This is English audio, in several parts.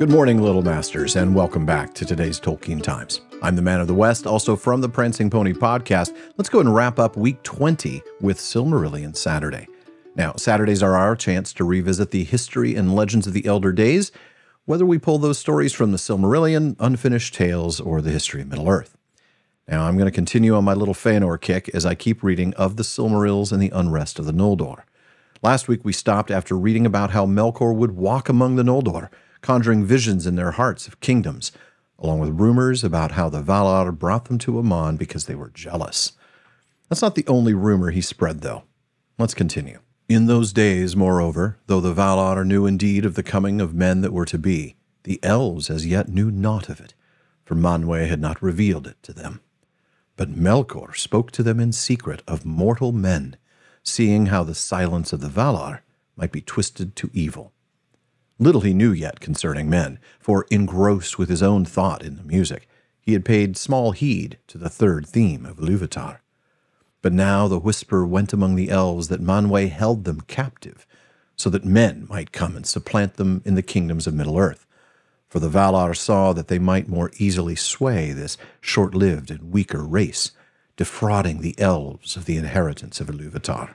Good morning, Little Masters, and welcome back to today's Tolkien Times. I'm the Man of the West, also from the Prancing Pony podcast. Let's go and wrap up week 20 with Silmarillion Saturday. Now, Saturdays are our chance to revisit the history and legends of the Elder Days, whether we pull those stories from the Silmarillion, Unfinished Tales, or the history of Middle-earth. Now, I'm going to continue on my little Fëanor kick as I keep reading of the Silmarils and the unrest of the Noldor. Last week we stopped after reading about how Melkor would walk among the Noldor, conjuring visions in their hearts of kingdoms, along with rumors about how the Valar brought them to Aman because they were jealous. That's not the only rumor he spread, though. Let's continue. In those days, moreover, though the Valar knew indeed of the coming of men that were to be, the elves as yet knew naught of it, for Manwë had not revealed it to them. But Melkor spoke to them in secret of mortal men, seeing how the silence of the Valar might be twisted to evil. Little he knew yet concerning men, for engrossed with his own thought in the music, he had paid small heed to the third theme of Ilúvatar. But now the whisper went among the elves that Manwë held them captive, so that men might come and supplant them in the kingdoms of Middle-earth. For the Valar saw that they might more easily sway this short-lived and weaker race, defrauding the elves of the inheritance of Ilúvatar.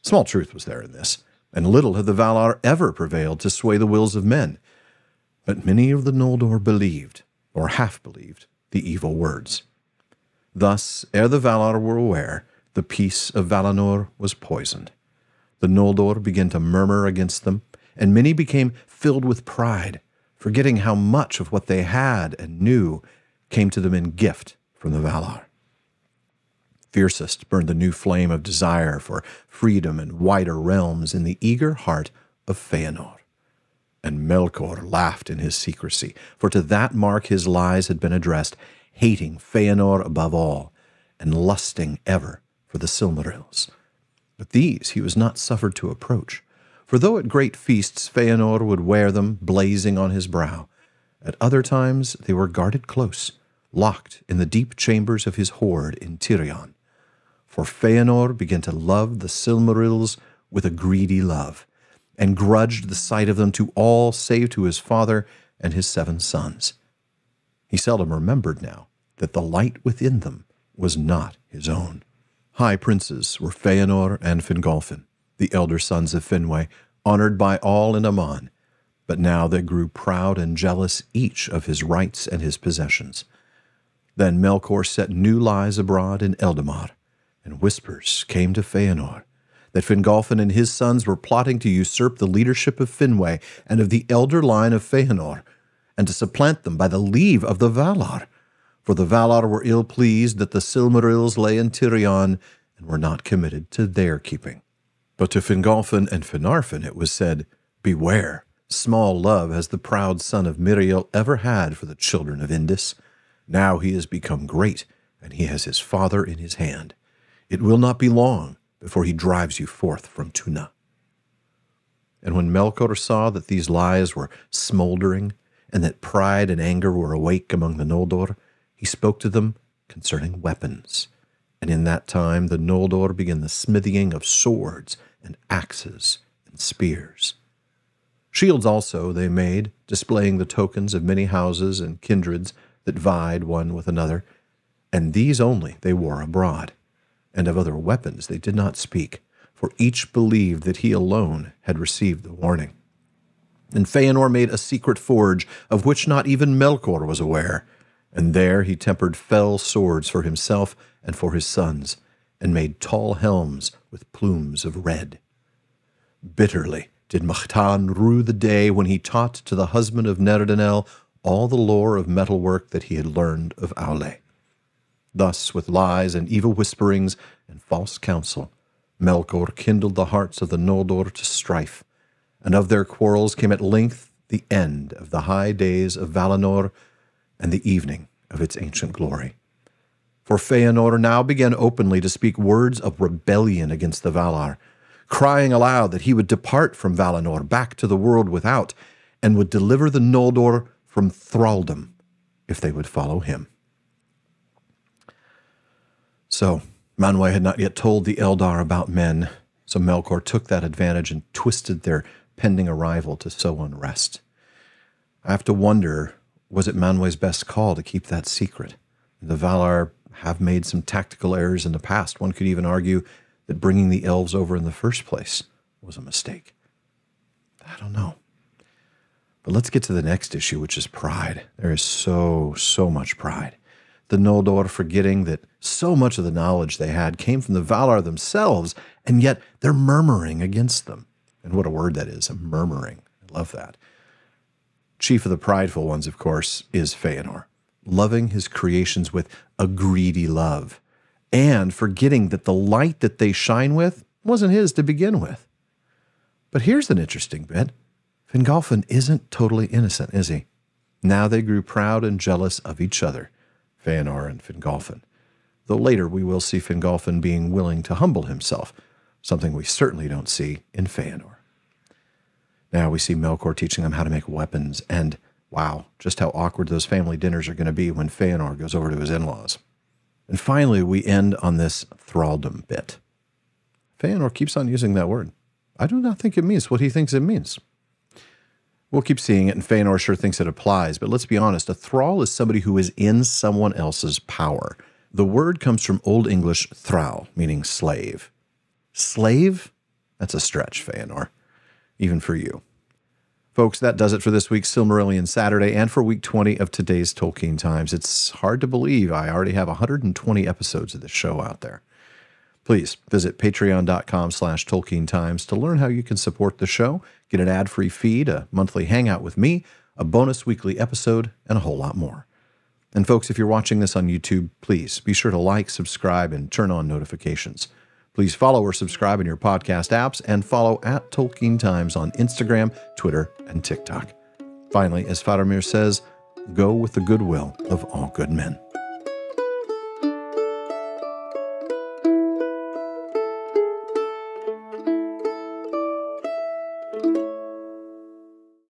Small truth was there in this, and little had the Valar ever prevailed to sway the wills of men. But many of the Noldor believed, or half-believed, the evil words. Thus, ere the Valar were aware, the peace of Valinor was poisoned. The Noldor began to murmur against them, and many became filled with pride, forgetting how much of what they had and knew came to them in gift from the Valar. Fiercest burned the new flame of desire for freedom and wider realms in the eager heart of Fëanor. And Melkor laughed in his secrecy, for to that mark his lies had been addressed, hating Fëanor above all, and lusting ever for the Silmarils. But these he was not suffered to approach, for though at great feasts Fëanor would wear them blazing on his brow, at other times they were guarded close, locked in the deep chambers of his hoard in Tirion. For Fëanor began to love the Silmarils with a greedy love, and grudged the sight of them to all save to his father and his 7 sons. He seldom remembered now that the light within them was not his own. High princes were Fëanor and Fingolfin, the elder sons of Finwë, honored by all in Aman, but now they grew proud and jealous each of his rights and his possessions. Then Melkor set new lies abroad in Eldamar, and whispers came to Fëanor that Fingolfin and his sons were plotting to usurp the leadership of Finwë and of the elder line of Fëanor, and to supplant them by the leave of the Valar, for the Valar were ill-pleased that the Silmarils lay in Tirion and were not committed to their keeping. But to Fingolfin and Finarfin it was said, "Beware, small love has the proud son of Miriel ever had for the children of Indis. Now he has become great, and he has his father in his hand. It will not be long before he drives you forth from Tuna." And when Melkor saw that these lies were smoldering, and that pride and anger were awake among the Noldor, he spoke to them concerning weapons. And in that time the Noldor began the smithying of swords and axes and spears. Shields also they made, displaying the tokens of many houses and kindreds that vied one with another, and these only they wore abroad. And of other weapons they did not speak, for each believed that he alone had received the warning. And Fëanor made a secret forge, of which not even Melkor was aware, and there he tempered fell swords for himself and for his sons, and made tall helms with plumes of red. Bitterly did Mahtan rue the day when he taught to the husband of Nerdanel all the lore of metalwork that he had learned of Aule. Thus, with lies and evil whisperings and false counsel, Melkor kindled the hearts of the Noldor to strife, and of their quarrels came at length the end of the high days of Valinor and the evening of its ancient glory. For Fëanor now began openly to speak words of rebellion against the Valar, crying aloud that he would depart from Valinor back to the world without, and would deliver the Noldor from thraldom if they would follow him. So, Manwë had not yet told the Eldar about men, so Melkor took that advantage and twisted their pending arrival to sow unrest. I have to wonder, was it Manwë's best call to keep that secret? The Valar have made some tactical errors in the past. One could even argue that bringing the elves over in the first place was a mistake. I don't know. But let's get to the next issue, which is pride. There is so much pride. The Noldor forgetting that so much of the knowledge they had came from the Valar themselves, and yet they're murmuring against them. And what a word that is, a murmuring. I love that. Chief of the prideful ones, of course, is Feanor, loving his creations with a greedy love, and forgetting that the light that they shine with wasn't his to begin with. But here's an interesting bit. Fingolfin isn't totally innocent, is he? Now they grew proud and jealous of each other, Feanor and Fingolfin. Though later we will see Fingolfin being willing to humble himself, something we certainly don't see in Feanor. Now we see Melkor teaching them how to make weapons, and wow, just how awkward those family dinners are going to be when Feanor goes over to his in-laws. And finally, we end on this thraldom bit. Feanor keeps on using that word. I do not think it means what he thinks it means. We'll keep seeing it, and Feanor sure thinks it applies, but let's be honest, a thrall is somebody who is in someone else's power. The word comes from Old English thrall, meaning slave. Slave? That's a stretch, Feanor, even for you. Folks, that does it for this week's Silmarillion Saturday and for week 20 of today's Tolkien Times. It's hard to believe I already have 120 episodes of this show out there. Please visit patreon.com/Tolkien Times to learn how you can support the show, get an ad-free feed, a monthly hangout with me, a bonus weekly episode, and a whole lot more. And folks, if you're watching this on YouTube, please be sure to like, subscribe, and turn on notifications. Please follow or subscribe in your podcast apps and follow at Tolkien Times on Instagram, Twitter, and TikTok. Finally, as Faramir says, go with the goodwill of all good men.